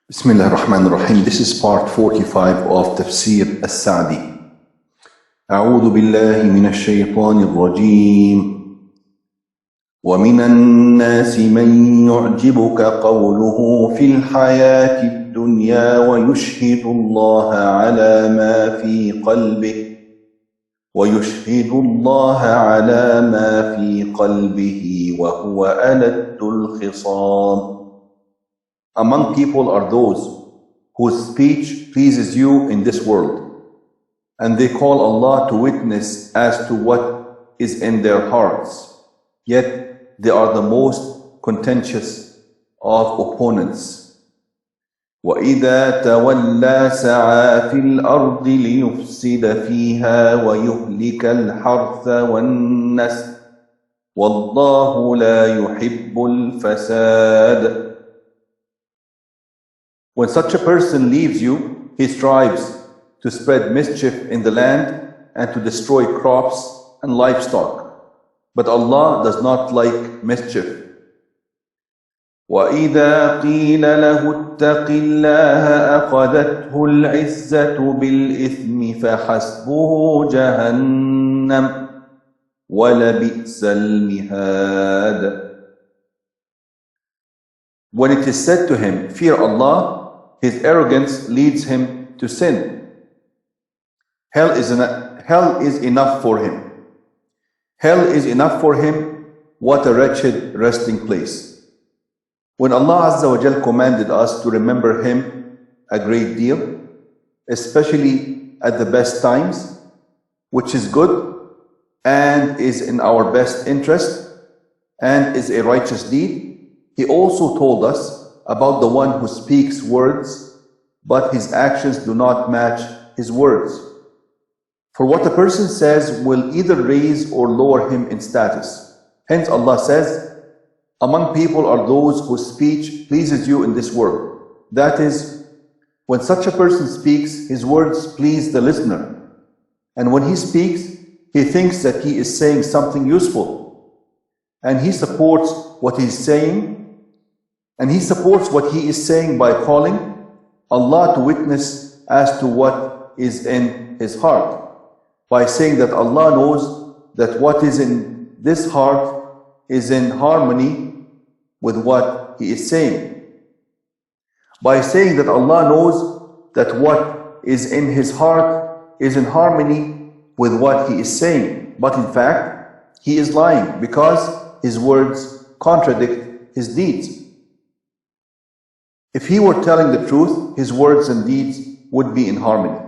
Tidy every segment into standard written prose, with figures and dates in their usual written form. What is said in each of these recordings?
Bismillah ar-Rahman ar-Rahim. This is part 45 of Tafseer Al Saadi. أعوذ بالله من الشيطان الرجيم. ومن الناس من يعجبك قوله في الحياة الدنيا ويشهد الله على ما في قلبه وهو ألد الخصام. Among people are those whose speech pleases you in this world, and they call Allah to witness as to what is in their hearts, yet they are the most contentious of opponents. وَإِذَا تَوَلَّى سَعَى فِي الْأَرْضِ لِيُفْسِدَ فِيهَا وَيُهْلِكَ الْحَرْثَ وَالنَّسْلَ وَاللَّهُ لَا يُحِبُّ الْفَسَادَ. When such a person leaves you, he strives to spread mischief in the land and to destroy crops and livestock. But Allah does not like mischief. وَإِذَا قِيلَ لَهُ اتَّقِ اللَّهَ أَخَذَتْهُ الْعِزَّةُ بِالْإِثْمِ فَحَسْبُهُ جَهَنَّمُ وَلَبِئْسَ الْمِهَادُ. When it is said to him, "Fear Allah," his arrogance leads him to sin. Hell is enough for him. Hell is enough for him. What a wretched resting place. When Allah Azza wa Jal commanded us to remember Him a great deal, especially at the best times, which is good and is in our best interest and is a righteous deed, He also told us about the one who speaks words, but his actions do not match his words. For what a person says will either raise or lower him in status. Hence Allah says, among people are those whose speech pleases you in this world. That is, when such a person speaks, his words please the listener. And when he speaks, he thinks that he is saying something useful. And he supports what he is saying by calling Allah to witness as to what is in his heart, by saying that Allah knows that what is in this heart is in harmony with what he is saying. By saying that Allah knows that what is in his heart is in harmony with what he is saying, but in fact he is lying because his words contradict his deeds. If he were telling the truth, his words and deeds would be in harmony,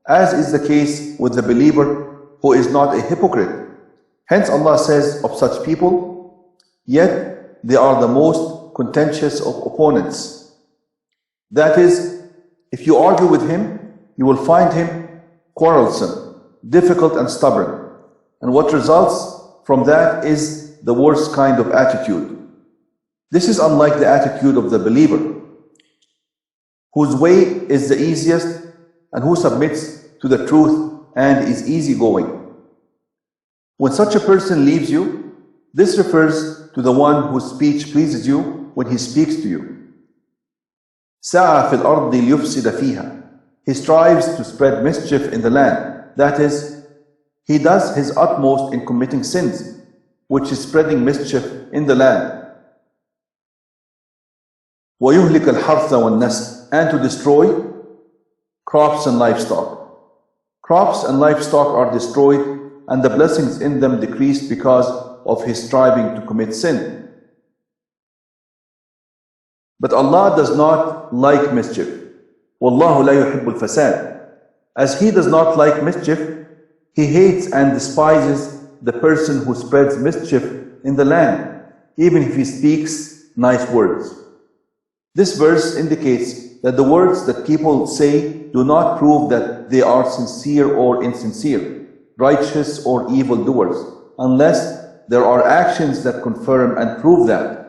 as is the case with the believer who is not a hypocrite. Hence Allah says of such people, yet they are the most contentious of opponents. That is, if you argue with him, you will find him quarrelsome, difficult and stubborn. And what results from that is the worst kind of attitude. This is unlike the attitude of the believer, whose way is the easiest and who submits to the truth and is easygoing. When such a person leaves you, this refers to the one whose speech pleases you when he speaks to you. سَعَى فِي الْأَرْضِ لِيُفْسِدَ فِيهَا. He strives to spread mischief in the land. That is, he does his utmost in committing sins, which is spreading mischief in the land. وَيُهْلِكَ الْحَرْثَ وَالنَّسْلَ. And to destroy crops and livestock. Crops and livestock are destroyed and the blessings in them decreased because of his striving to commit sin. But Allah does not like mischief. وَاللَّهُ لَا يُحِبُّ الْفَسَادَ. As He does not like mischief, He hates and despises the person who spreads mischief in the land, even if he speaks nice words. This verse indicates that the words that people say do not prove that they are sincere or insincere, righteous or evil doers, unless there are actions that confirm and prove that.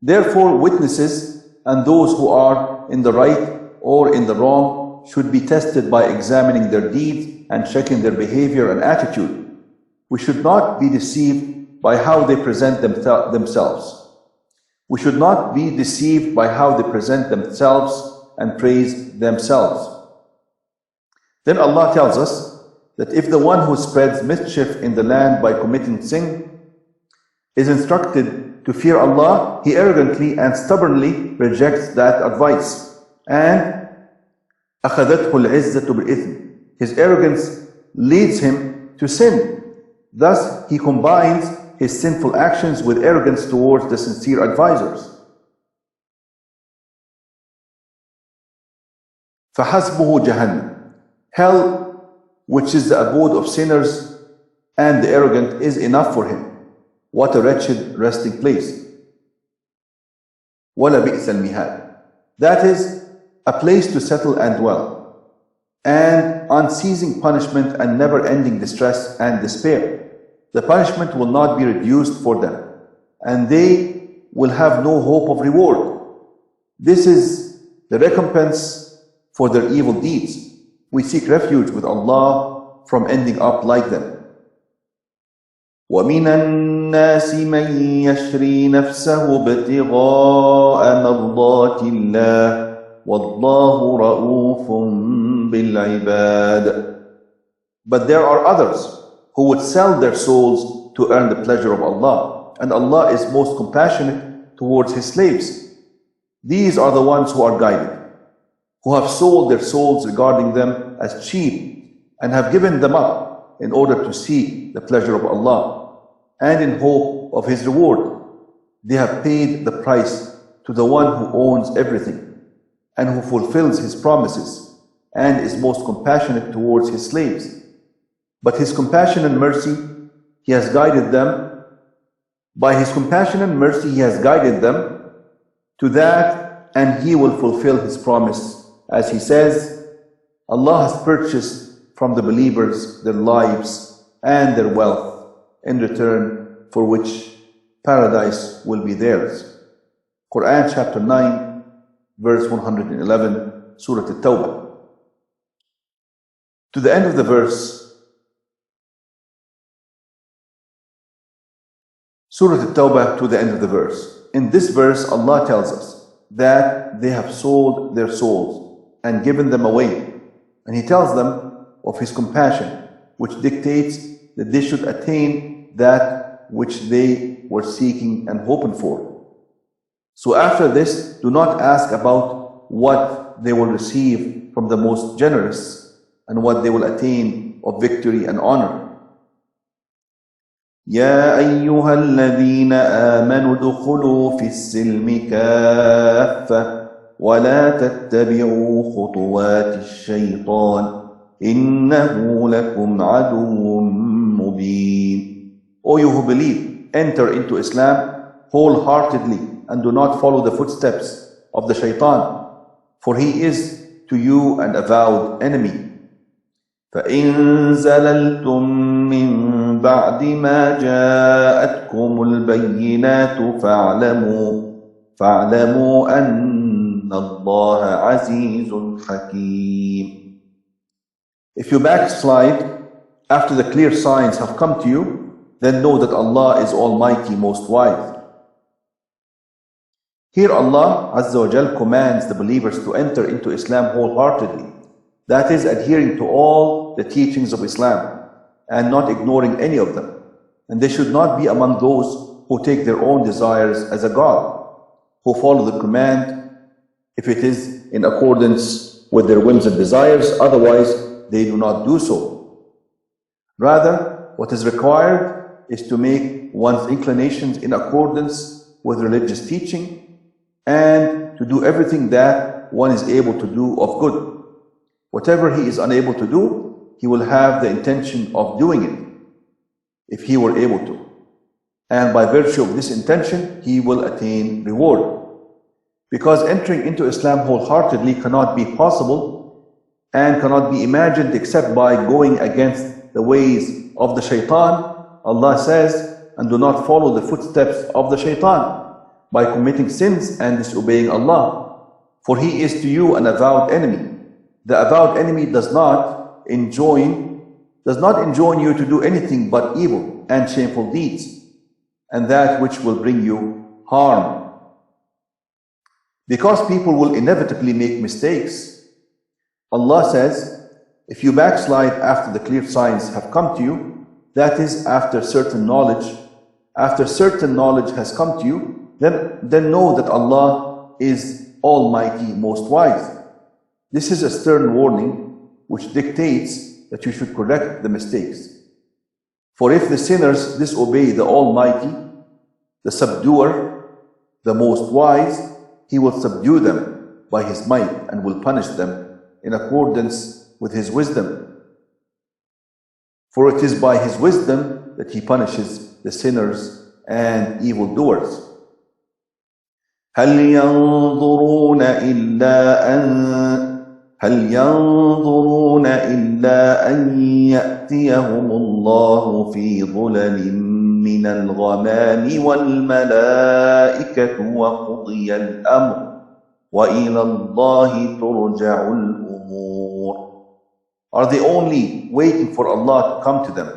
Therefore, witnesses and those who are in the right or in the wrong should be tested by examining their deeds and checking their behavior and attitude. We should not be deceived by how they present themselves. We should not be deceived by how they present themselves and praise themselves. Then Allah tells us that if the one who spreads mischief in the land by committing sin is instructed to fear Allah, he arrogantly and stubbornly rejects that advice. And أخذته العزة بالإثم. His arrogance leads him to sin. Thus, he combines his sinful actions with arrogance towards the sincere advisors. فحسبه جهنم. Hell, which is the abode of sinners and the arrogant, is enough for him. What a wretched resting place. وَلَبِئْسَ الْمِهَادِ. That is a place to settle and dwell, and unceasing punishment and never-ending distress and despair. The punishment will not be reduced for them, and they will have no hope of reward. This is the recompense for their evil deeds. We seek refuge with Allah from ending up like them. وَمِنَ النَّاسِ مَن يَشْرِي نَفْسَهُ ابْتِغَاءَ مَرْضَاتِ اللَّهِ وَاللَّهُ رَءُوفٌ بِالْعِبَادِ. But there are others who would sell their souls to earn the pleasure of Allah, and Allah is most compassionate towards His slaves. These are the ones who are guided, who have sold their souls regarding them as cheap and have given them up in order to seek the pleasure of Allah and in hope of His reward. They have paid the price to the one who owns everything and who fulfills His promises and is most compassionate towards His slaves. But His compassion and mercy, He has guided them. By His compassion and mercy, He has guided them to that, and He will fulfill His promise. As He says, Allah has purchased from the believers their lives and their wealth, in return for which paradise will be theirs. Quran chapter 9, verse 111, Surah At-Tawbah. To the end of the verse, Surah At-Tawbah, to the end of the verse. In this verse, Allah tells us that they have sold their souls and given them away. And He tells them of His compassion, which dictates that they should attain that which they were seeking and hoping for. So after this, do not ask about what they will receive from the most generous and what they will attain of victory and honor. يا أيها الذين آمنوا ادخلوا في السلم كافة ولا تتبعوا خطوات الشيطان إنه لكم عدو مبين. O you who believe, enter into Islam wholeheartedly and do not follow the footsteps of the shaitan, for he is to you an avowed enemy. فإن زللتم من بعد ما جاءتكم البينات فاعلموا أن الله عزيز حكيم. If you backslide after the clear signs have come to you, then know that Allah is Almighty, most wise. Here Allah Azza wa Jal commands the believers to enter into Islam wholeheartedly. That is, adhering to all the teachings of Islam and not ignoring any of them. And they should not be among those who take their own desires as a God, who follow the command if it is in accordance with their whims and desires, otherwise they do not do so. Rather, what is required is to make one's inclinations in accordance with religious teaching and to do everything that one is able to do of good. Whatever he is unable to do, he will have the intention of doing it, if he were able to. And by virtue of this intention, he will attain reward. Because entering into Islam wholeheartedly cannot be possible and cannot be imagined except by going against the ways of the shaitan, Allah says, and do not follow the footsteps of the shaitan by committing sins and disobeying Allah. For he is to you an avowed enemy. The avowed enemy does not enjoin you to do anything but evil and shameful deeds, and that which will bring you harm. Because people will inevitably make mistakes. Allah says, if you backslide after the clear signs have come to you, that is after certain knowledge has come to you, then know that Allah is Almighty, most wise. This is a stern warning which dictates that you should correct the mistakes. For if the sinners disobey the Almighty, the Subduer, the Most Wise, He will subdue them by His might and will punish them in accordance with His wisdom. For it is by His wisdom that He punishes the sinners and evildoers. هل ينظرون إلا أن يأتيهم الله في ظلل من الغمام والملائكة وقضي الأمر وإلى الله ترجع الأمور. Are they only waiting for Allah to come to them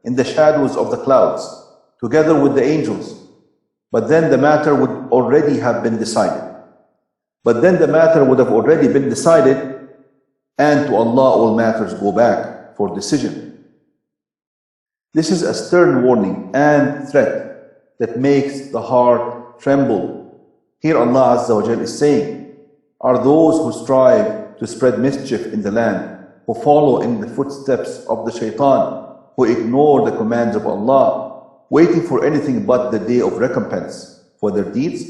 in the shadows of the clouds, together with the angels? But then the matter would already have been decided. And to Allah all matters go back for decision. This is a stern warning and threat that makes the heart tremble. Here Allah Azza wa Jal is saying, are those who strive to spread mischief in the land, who follow in the footsteps of the shaitan, who ignore the commands of Allah, waiting for anything but the day of recompense for their deeds,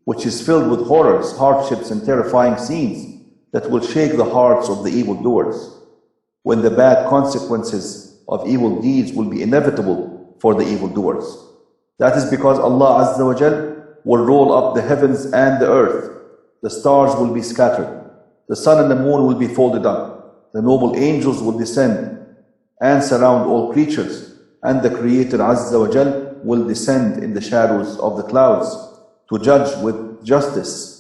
which is filled with horrors, hardships, and terrifying scenes that will shake the hearts of the evildoers, when the bad consequences of evil deeds will be inevitable for the evildoers. That is because Allah Azza wa Jal will roll up the heavens and the earth, the stars will be scattered, the sun and the moon will be folded up, the noble angels will descend and surround all creatures, and the Creator Azza wa Jal will descend in the shadows of the clouds to judge with justice,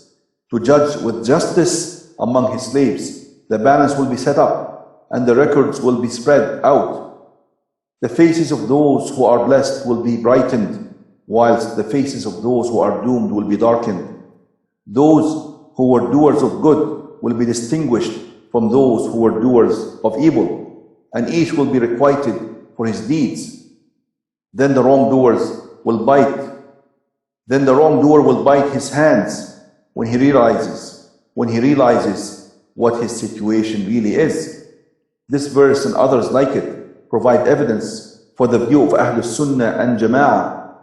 among His slaves. The balance will be set up, and the records will be spread out. The faces of those who are blessed will be brightened, whilst the faces of those who are doomed will be darkened. Those who were doers of good will be distinguished from those who were doers of evil, and each will be requited for his deeds. Then the wrongdoer will bite his hands when he realizes what his situation really is. This verse and others like it provide evidence for the view of Ahlul Sunnah and Jama'ah,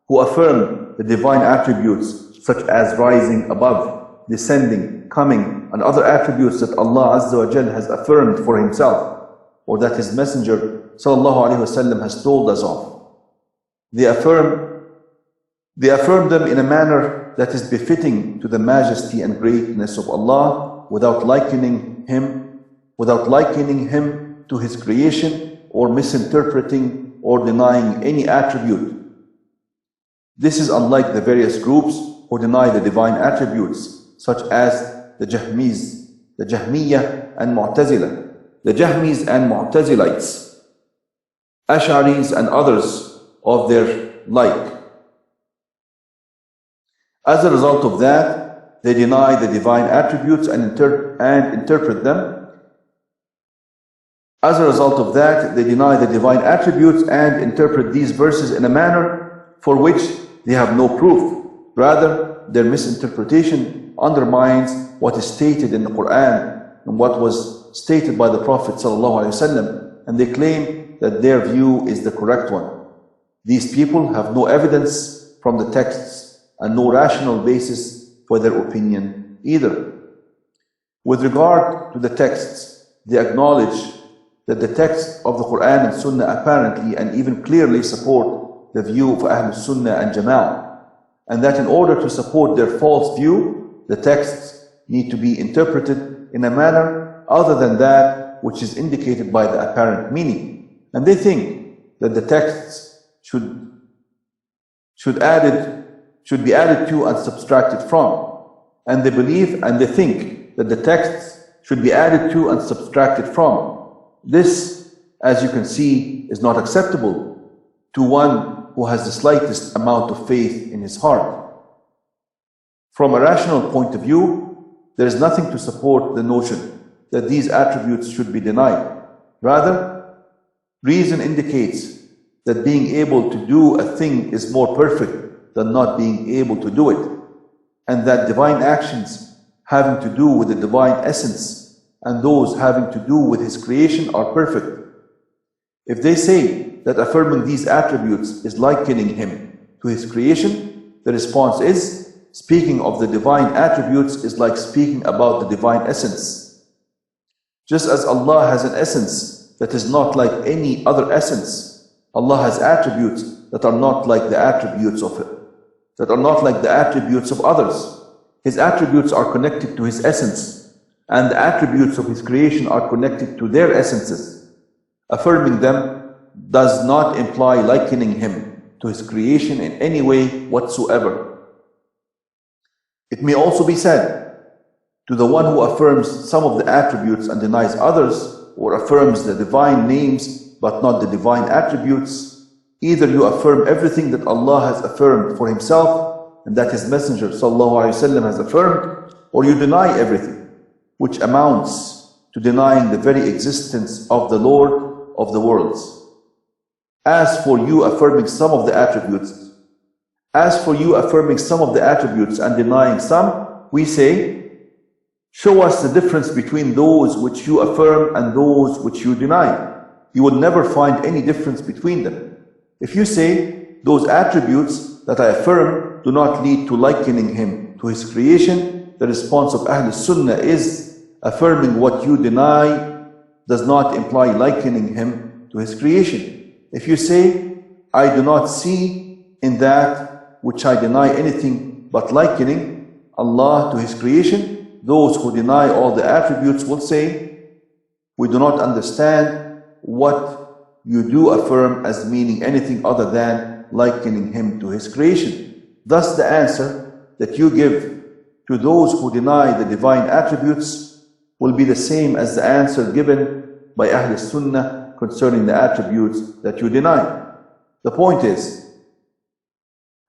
who affirm the divine attributes such as rising above, descending, coming, and other attributes that Allah Azza wa Jal has affirmed for Himself, or that His Messenger Sallallahu Alaihi Wasallam has told us of. They affirm them in a manner that is befitting to the majesty and greatness of Allah, without likening Him to His creation, or misinterpreting or denying any attribute. This is unlike the various groups who deny the divine attributes, such as the Jahmiyyah and Mu'tazila, the Jahmis and Mu'tazilites, Ash'aris and others of their like. As a result of that, they deny the divine attributes and interpret them. As a result of that, they deny the divine attributes and interpret these verses in a manner for which they have no proof. Rather, their misinterpretation undermines what is stated in the Quran and what was stated by the Prophet ﷺ, and they claim that their view is the correct one. These people have no evidence from the texts and no rational basis for their opinion either. With regard to the texts, they acknowledge that the texts of the Quran and Sunnah apparently and even clearly support the view of Ahlul Sunnah and Jama'ah, and that in order to support their false view, the texts need to be interpreted in a manner other than that which is indicated by the apparent meaning. And they think that the texts should be added to and subtracted from. And they believe and they think that the texts should be added to and subtracted from. This, as you can see, is not acceptable to one who has the slightest amount of faith in his heart. From a rational point of view, there is nothing to support the notion that these attributes should be denied. Rather, reason indicates that being able to do a thing is more perfect than not being able to do it, and that divine actions having to do with the divine essence and those having to do with His creation are perfect. If they say that affirming these attributes is likening Him to His creation, the response is, speaking of the divine attributes is like speaking about the divine essence. Just as Allah has an essence that is not like any other essence, Allah has attributes that are not like the attributes of others. His attributes are connected to His essence, and the attributes of His creation are connected to their essences. Affirming them does not imply likening Him to His creation in any way whatsoever. It may also be said, to the one who affirms some of the attributes and denies others, or affirms the divine names but not the divine attributes, either you affirm everything that Allah has affirmed for Himself and that His Messenger ﷺ has affirmed, or you deny everything, which amounts to denying the very existence of the Lord of the worlds. As for you affirming some of the attributes and denying some, we say, show us the difference between those which you affirm and those which you deny. You will never find any difference between them. If you say, those attributes that I affirm do not lead to likening Him to His creation, the response of Ahl Sunnah is, affirming what you deny does not imply likening Him to His creation. If you say, I do not see in that which I deny anything but likening Allah to His creation, those who deny all the attributes will say, we do not understand what you do affirm as meaning anything other than likening Him to His creation. Thus the answer that you give to those who deny the divine attributes will be the same as the answer given by Ahl Sunnah concerning the attributes that you deny. The point is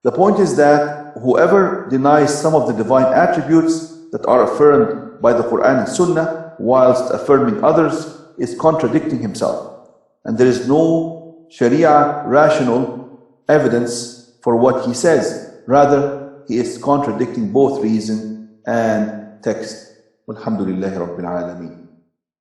that whoever denies some of the divine attributes that are affirmed by the Quran and Sunnah whilst affirming others is contradicting himself, and there is no Sharia rational evidence for what he says. Rather, he is contradicting both reason and text. Walhamdulillahi Rabbil Alameen.